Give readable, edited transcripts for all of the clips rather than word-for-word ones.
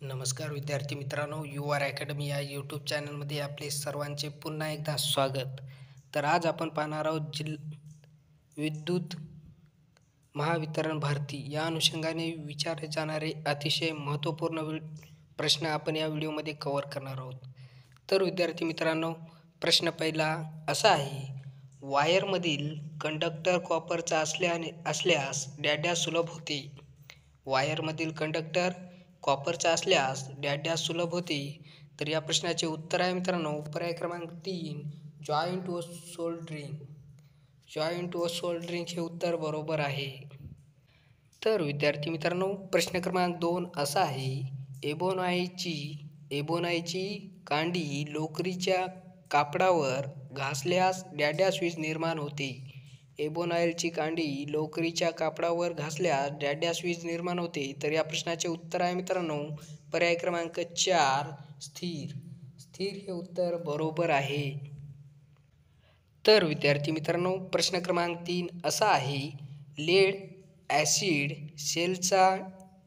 नमस्कार विद्यार्थी मित्रांनो, यू आर अकॅडमी या यूट्यूब चॅनलमध्ये आपले सर्वांचे पुन्हा एकदा स्वागत. तर आज आपण पाहणार आहोत विद्युत महावितरण भारती या अनुषंगाने विचारले जाणारे अतिशय महत्त्वपूर्ण प्रश्न आपण या व्हिडिओमध्ये कव्हर करणार आहोत. तर विद्यार्थी मित्रांनो, प्रश्न पहिला असा आहे: वायरमधील कंडक्टर कॉपरचा असल्यास डॅश सुलभ होते. वायरमधील कंडक्टर कॉपरचा असल्यास डॅश सुलभ होते. तर या प्रश्नाचे उत्तर आहे मित्रांनो, पर्याय क्रमांक 3, जॉईंट व सोल्डरिंग. जॉईंट व सोल्डरिंग हे उत्तर बरोबर आहे. तर विद्यार्थी मित्रांनो, प्रश्न क्रमांक 2 असा आहे: एबोनाईची कांडी लोकरीच्या कापडावर घासल्यास डॅश वीज निर्माण होते. एबोनाईलची कांडी लोकरीच्या कापडावर घासल्यास डॅश वीज निर्माण होते. तर या प्रश्नाचे उत्तर आहे मित्रांनो, पर्याय क्रमांक 4, स्थिर. स्थिर हे उत्तर बरोबर आहे. तर विद्यार्थी मित्रांनो, प्रश्न क्रमांक 3 असा आहे: लेड ॲसिड सेलचा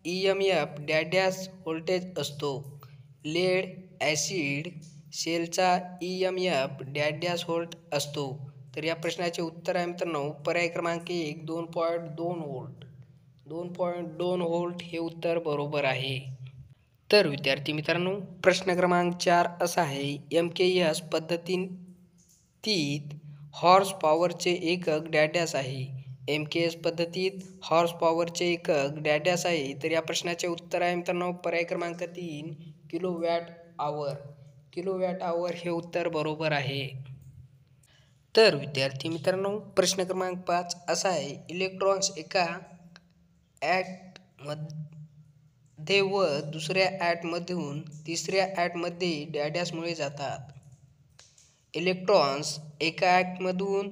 EMF डॅश व्होल्टेज असतो. लेड ॲसिड सेलचा EMF डॅश व्होल्ट असतो. तर या प्रश्नाचे उत्तर आहे मित्रांनो, पर्याय क्रमांक 1, 2.2 व्होल्ट. 2.2 व्होल्ट हे उत्तर बरोबर आहे. तर विद्यार्थी मित्रांनो, प्रश्न क्रमांक 4 असा आहे: MKS पद्धतीत हॉर्स पॉवरचे एकक डॅश आहे. MKS पद्धतीत हॉर्स पॉवरचे एकक डॅश आहे. तर या प्रश्नाचे उत्तर आहे मित्रांनो, पर्याय क्रमांक 3, किलोवॅट आवर. किलोवॅट आवर हे उत्तर बरोबर आहे. तर विद्यार्थी मित्रांनो, प्रश्न क्रमांक 5 असा आहे: इलेक्ट्रॉन्स एका ॲटममध्ये व दुसऱ्या ॲटमधून तिसऱ्या ॲटमध्ये डॅशमुळे जातात. इलेक्ट्रॉन्स एका ॲटमधून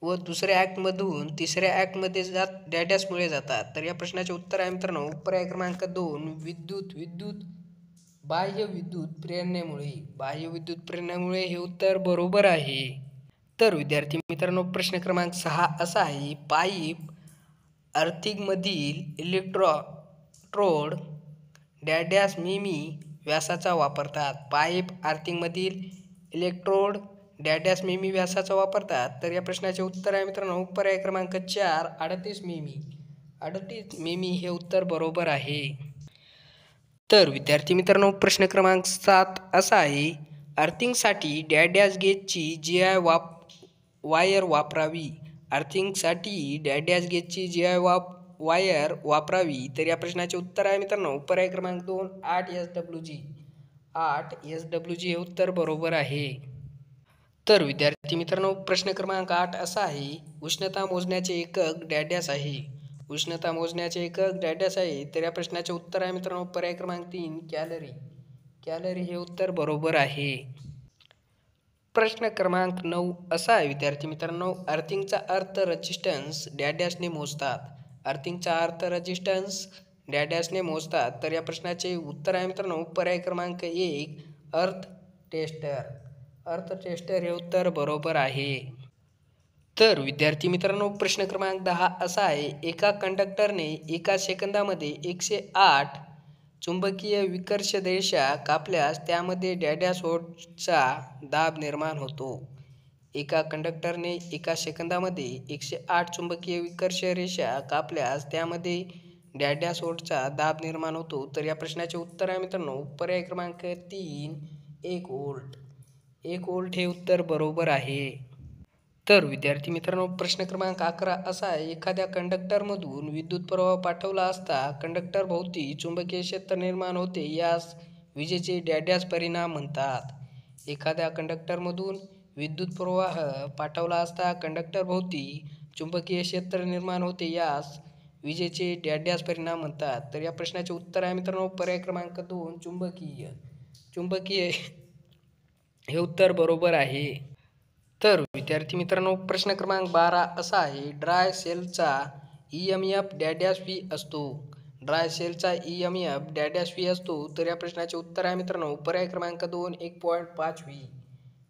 व दुसऱ्या ॲटमधून तिसऱ्या ॲटमध्ये डॅशमुळे जातात. तर या प्रश्नाचे उत्तर आहे मित्रांनो, पर्याय क्रमांक 2, बाह्य विद्युत प्रेरणेमुळे. बाह्य विद्युत प्रेरणेमुळे हे उत्तर बरोबर आहे. तर विद्यार्थी मित्रांनो, प्रश्न क्रमांक 6 असा आहे: पाईप अर्थिंगमधील इलेक्ट्रोड डॅश मिमी व्यासाचा वापरतात. पाईप अर्थिंगमधील इलेक्ट्रोड डॅश मिमी व्यासाचा वापरतात. तर या प्रश्नाचे उत्तर आहे मित्रांनो, पर्याय क्रमांक 4, 38 मिमी. 38 मिमी हे उत्तर बरोबर आहे. तर विद्यार्थी मित्रांनो, प्रश्न क्रमांक 7 असा आहे: अर्थिंगसाठी डॅश गेजची GI वायर वापरावी. अर्थिंगसाठी डॅश गेजची GI वायर वापरावी. तर या प्रश्नाचे उत्तर आहे मित्रांनो, पर्याय क्रमांक 2, 8 SWG. 8 SWG हे उत्तर बरोबर आहे. तर विद्यार्थी मित्रांनो, प्रश्न क्रमांक 8 असा आहे: उष्णता मोजण्याचे एकक डॅश आहे. उष्णता मोजण्याचे एकक डॅश आहे. तर या प्रश्नाचे उत्तर आहे मित्रांनो, पर्याय क्रमांक 3, कॅलरी. कॅलरी हे उत्तर बरोबर आहे. प्रश्न क्रमांक 9 असा आहे विद्यार्थी मित्रांनो: अर्थिंगचा अर्थ रेजिस्टन्स डॅशने मोजतात. अर्थिंगचा अर्थ रेजिस्टन्स डॅशने मोजतात. तर या प्रश्नाचे उत्तर आहे मित्रांनो, पर्याय क्रमांक 1, अर्थ टेस्टर. अर्थ टेस्टर हे उत्तर बरोबर आहे. तर विद्यार्थी मित्रांनो, प्रश्न क्रमांक 10 असा आहे: एका कंडक्टरने एका सेकंदामध्ये 108 चुंबकीय विकर्ष रेषा कापल्यास त्यामध्ये डॅश व्होल्टचा दाब निर्माण होतो. एका कंडक्टरने एका सेकंदामध्ये 108 चुंबकीय विकर्ष रेषा कापल्यास त्यामध्ये डॅश व्होल्टचा दाब निर्माण होतो. तर या प्रश्नाचे उत्तर आहे मित्रांनो, पर्याय क्रमांक 3, 1 व्होल्ट. 1 व्होल्ट हे उत्तर बरोबर आहे. तर विद्यार्थी मित्रांनो, प्रश्न क्रमांक 11 असा आहे: एखाद्या कंडक्टरमधून विद्युत प्रवाह पाठवला असता कंडक्टर भोवती चुंबकीय क्षेत्र निर्माण होते. यास विजेचे डॅश परिणाम म्हणतात. एखाद्या कंडक्टरमधून विद्युत प्रवाह पाठवला असता कंडक्टर भोवती चुंबकीय क्षेत्र निर्माण होते. यास विजेचे डॅश परिणाम म्हणतात. तर या प्रश्नाचे उत्तर आहे मित्रांनो, पर्याय क्रमांक 2, चुंबकीय. चुंबकीय हे उत्तर बरोबर आहे. तर विद्यार्थी मित्रांनो, प्रश्न क्रमांक 12 असा आहे: ड्राय सेलचा EMF डॅश व्ही असतो. ड्राय सेलचा EMF डॅश व्ही असतो. तर या प्रश्नाचे उत्तर आहे मित्रांनो, पर्याय क्रमांक 2, 1.5 व्ही.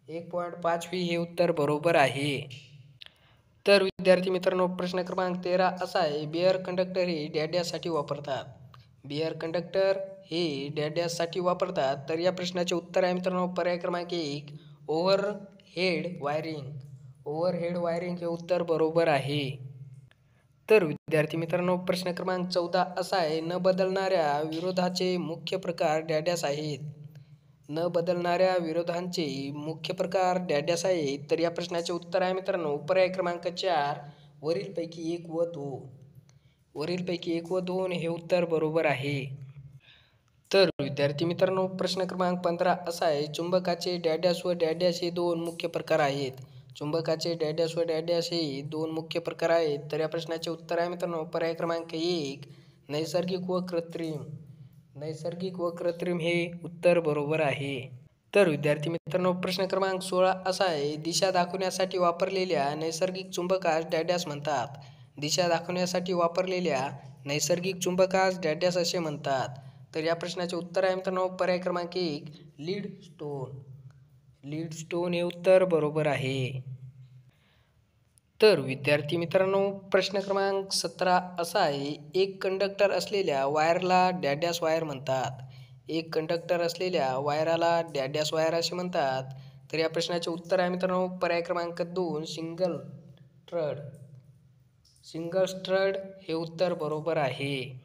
1.5 व्ही हे उत्तर बरोबर आहे. तर विद्यार्थी मित्रांनो, प्रश्न क्रमांक 13 असा आहे: बेअर कंडक्टर हे डॅशसाठी वापरतात. बिअर कंडक्टर हे डॅशसाठी वापरतात. तर या प्रश्नाचे उत्तर आहे मित्रांनो पर्याय क्रमांक 1 ओव्हरहेड वायरिंग. ओव्हरहेड वायरिंग हे उत्तर बरोबर आहे. तर विद्यार्थी मित्रांनो प्रश्न क्रमांक 14 असा आहे, न बदलणाऱ्या विरोधाचे मुख्य प्रकार डॅश आहेत. न बदलणाऱ्या विरोधांचे मुख्य प्रकार डॅश आहेत. तर या प्रश्नाचे उत्तर आहे मित्रांनो पर्याय क्रमांक 4 वरीलपैकी 1 व 2. वरीलपैकी 1 व 2 हे उत्तर बरोबर आहे. तर विद्यार्थी मित्रांनो प्रश्न क्रमांक 15 असा आहे, चुंबकाचे डॅश व डॅश हे 2 मुख्य प्रकार आहेत. चुंबकाचे डॅश व डॅश हे 2 मुख्य प्रकार आहेत. तर या प्रश्नाचे उत्तर आहे मित्रांनो पर्याय क्रमांक 1 नैसर्गिक व कृत्रिम. नैसर्गिक व कृत्रिम हे उत्तर बरोबर आहे. तर विद्यार्थी मित्रांनो प्रश्न क्रमांक 16 असा आहे, दिशा दाखवण्यासाठी वापरलेल्या नैसर्गिक चुंबकास डॅश म्हणतात. दिशा दाखवण्यासाठी वापरलेल्या नैसर्गिक चुंबकास डॅश असे म्हणतात. तर या प्रश्नाचे उत्तर आहे मित्रांनो पर्याय क्रमांक 1 लीड स्टोन. लीड स्टोन हे उत्तर बरोबर आहे. तर विद्यार्थी मित्रांनो प्रश्न क्रमांक 17 असा आहे, एक कंडक्टर असलेल्या वायरला डॅश वायर म्हणतात. एक कंडक्टर असलेल्या वायराला डॅश वायर असे म्हणतात. तर या प्रश्नाचे उत्तर आहे मित्रांनो पर्याय क्रमांक 2 सिंगल स्ट्रड. सिंगल स्ट्रड हे उत्तर बरोबर आहे.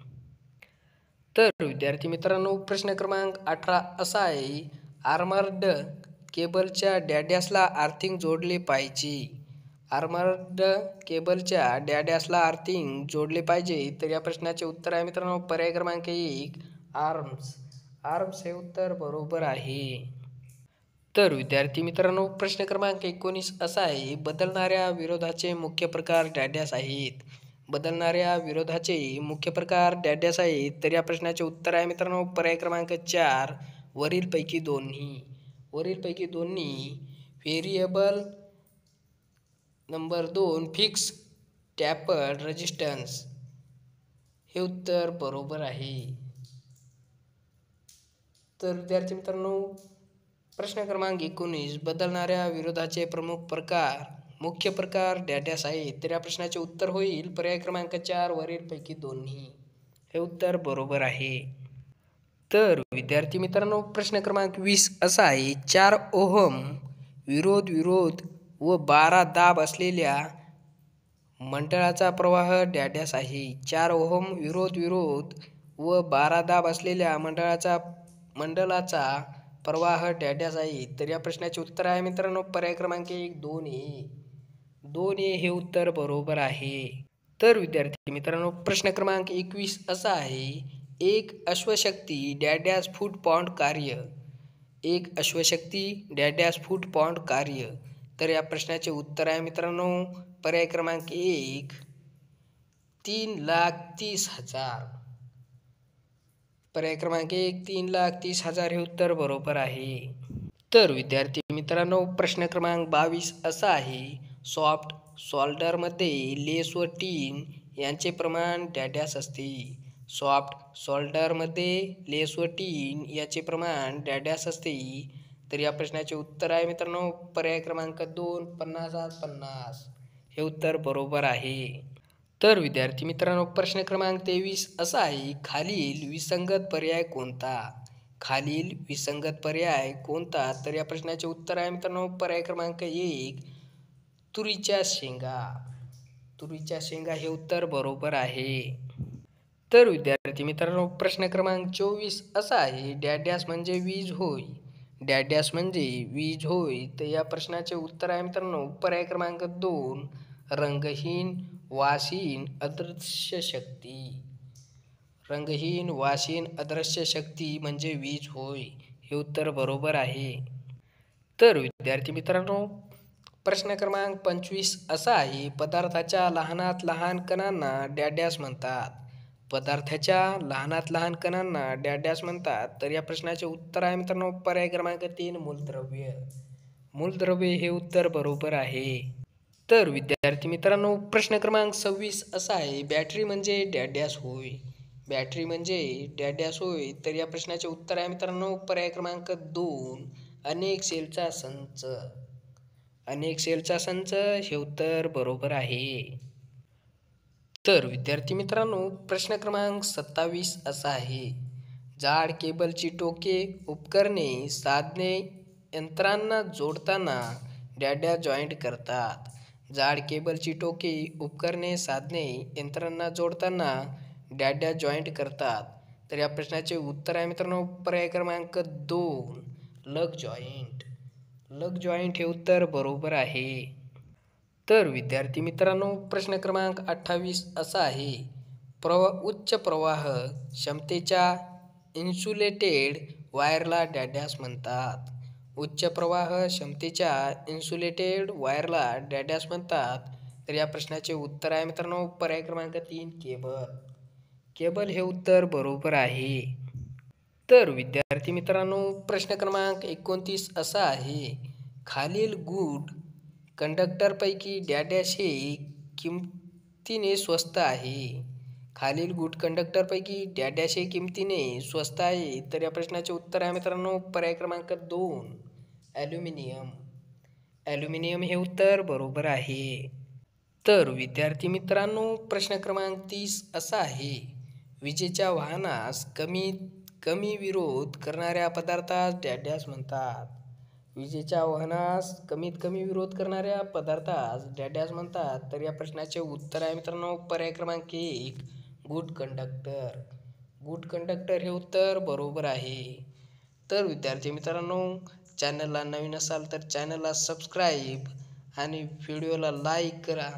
तर विद्यार्थी मित्रांनो प्रश्न क्रमांक 18 असा आहे, आर्मर्ड केबलच्या डॅशला अर्थिंग जोडले पाहिजे. आर्मर्ड केबलच्या डॅशला अर्थिंग जोडले पाहिजे. तर या प्रश्नाचे उत्तर आहे मित्रांनो पर्याय क्रमांक 1 आर्म्स. आर्म्स हे उत्तर बरोबर आहे. तर विद्यार्थी मित्रांनो प्रश्न क्रमांक 19 असा आहे, बदलणाऱ्या विरोधाचे मुख्य प्रकार डॅश आहेत. बदलणाऱ्या विरोधाचे मुख्य प्रकार डॅश आहेत. तर या प्रश्नाचे उत्तर आहे मित्रांनो पर्याय क्रमांक 4 वरीलपैकी दोन्ही. वरीलपैकी दोन्ही. Variable number 2 fix tapered resistance हे उत्तर बरोबर आहे. तर विद्यार्थी मित्रांनो प्रश्न क्रमांक 19 बदलणाऱ्या विरोधाचे प्रमुख प्रकार मुख्य प्रकार डॅश आहेत. तर या प्रश्नाचे उत्तर होईल पर्याय क्रमांक 4 वरीलपैकी दोन्ही हे उत्तर बरोबर आहे. तर विद्यार्थी मित्रांनो प्रश्न क्रमांक 20 असा आहे, 4 ओहम विरोध व 12 दाब असलेल्या मंडळाचा प्रवाह डॅश आहे. 4 ओहम विरोध व 12 दाब असलेल्या मंडलाचा प्रवाह डॅश आहे. तर या प्रश्नाचे उत्तर आहे मित्रांनो पर्याय क्रमांक 1 2A. 2A हे उत्तर बरोबर आहे. तर विद्यार्थी मित्रांनो प्रश्न क्रमांक 21 असा आहे, एक अश्वशक्ती डॅश फूट पाऊंड कार्य. एक अश्वशक्ती डॅश फूट पाऊंड कार्य. तर या प्रश्नाचे उत्तर आहे मित्रांनो पर्याय क्रमांक 1 3,30,000. पर्याय क्रमांक 1 3,30,000 हे उत्तर बरोबर आहे. तर विद्यार्थी मित्रांनो प्रश्न क्रमांक 22 असा आहे, सॉफ्ट सोल्डरमध्ये लेस व टीन यांचे प्रमाण डॅश असते. सॉफ्ट सोल्डरमध्ये लेस व टीन याचे प्रमाण डॅश असते. तर या प्रश्नाचे उत्तर आहे मित्रांनो पर्याय क्रमांक 2 50-50 हे उत्तर बरोबर आहे. तर विद्यार्थी मित्रांनो प्रश्न क्रमांक 23 असा आहे, खालील विसंगत पर्याय कोणता. खालील विसंगत पर्याय कोणता. तर या प्रश्नाचे उत्तर आहे मित्रांनो पर्याय क्रमांक 1 तुरीच्या शेंगा. तुरीच्या शेंगा हे उत्तर बरोबर आहे. तर विद्यार्थी मित्रांनो प्रश्न क्रमांक 24 असा आहे, डॅश म्हणजे वीज होय. डॅश म्हणजे वीज होय. तर या प्रश्नाचे उत्तर आहे मित्रांनो पर्याय क्रमांक 2 रंगहीन वासहीन अदृश्य शक्ती. रंगहीन वासहीन अदृश्य शक्ती म्हणजे वीज होय हे उत्तर बरोबर आहे. तर विद्यार्थी मित्रांनो प्रश्न क्रमांक 25 असा आहे, पदार्थाच्या लहानात लहान कणांना डॅश म्हणतात. पदार्थाच्या लहानात लहान कणांना डॅश म्हणतात. तर या प्रश्नाचे उत्तर आहे मित्रांनो पर्याय क्रमांक 3 मूलद्रव्य. मूलद्रव्य हे उत्तर बरोबर आहे. तर विद्यार्थी मित्रांनो प्रश्न क्रमांक 26 असा आहे, बॅटरी म्हणजे डॅश होय. बॅटरी म्हणजे डॅश होय. तर या प्रश्नाचे उत्तर आहे मित्रांनो पर्याय क्रमांक 2 अनेक सेलचा संच. अनेक सेलचा संच हे उत्तर बरोबर आहे. तर विद्यार्थी मित्रांनो, प्रश्न क्रमांक 27 असा आहे. जाड केबलची टोके, उपकरणे, साधने यंत्रांना जोडताना डॅड्या जॉईंट करतात. जाड केबलची टोके, उपकरणे, साधने यंत्रांना जोडताना डॅड्या जॉईंट करतात. तर या प्रश्नाचे उत्तर आहे मित्रांनो पर्याय क्रमांक 2, लग जॉईंट. लग जॉईंट हे उत्तर बरोबर आहे. तर विद्यार्थी मित्रांनो, प्रश्न क्रमांक 28 असा आहे. उच्च प्रवाह क्षमतेच्या इन्सुलेटेड वायरला डॅडॅस म्हणतात. उच्च प्रवाह क्षमतेच्या इन्सुलेटेड वायरला डॅडॅस म्हणतात. तर या प्रश्नाचे उत्तर आहे मित्रांनो पर्याय क्रमांक 3, केबल. केबल हे उत्तर बरोबर आहे. तर विद्यार्थी मित्रांनो, प्रश्न क्रमांक 29 असा आहे. खालील गुड कंडक्टरपैकी डॅडॅश हे किमतीने स्वस्त आहे. खालील गुड कंडक्टरपैकी डॅडॅश हे किमतीने स्वस्त आहे. तर या प्रश्नाचे उत्तर आहे मित्रांनो पर्याय क्रमांक 2, ॲल्युमिनियम. ॲल्युमिनियम हे उत्तर बरोबर आहे. तर विद्यार्थी मित्रांनो, प्रश्न क्रमांक 30 असा आहे. विजेच्या वाहनास कमीत कमी विरोध करणाऱ्या पदार्थास डॅडॅस म्हणतात. विजेच्या वाहनास कमीत कमी विरोध करणाऱ्या पदार्थास डॅडॅस म्हणतात. तर या प्रश्नाचे उत्तर आहे मित्रांनो पर्याय क्रमांक 1, गुड कंडक्टर. गुड कंडक्टर हे उत्तर बरोबर आहे. तर विद्यार्थी मित्रांनो, चॅनलला नवीन असाल तर चॅनलला सबस्क्राईब आणि व्हिडिओला लाईक करा.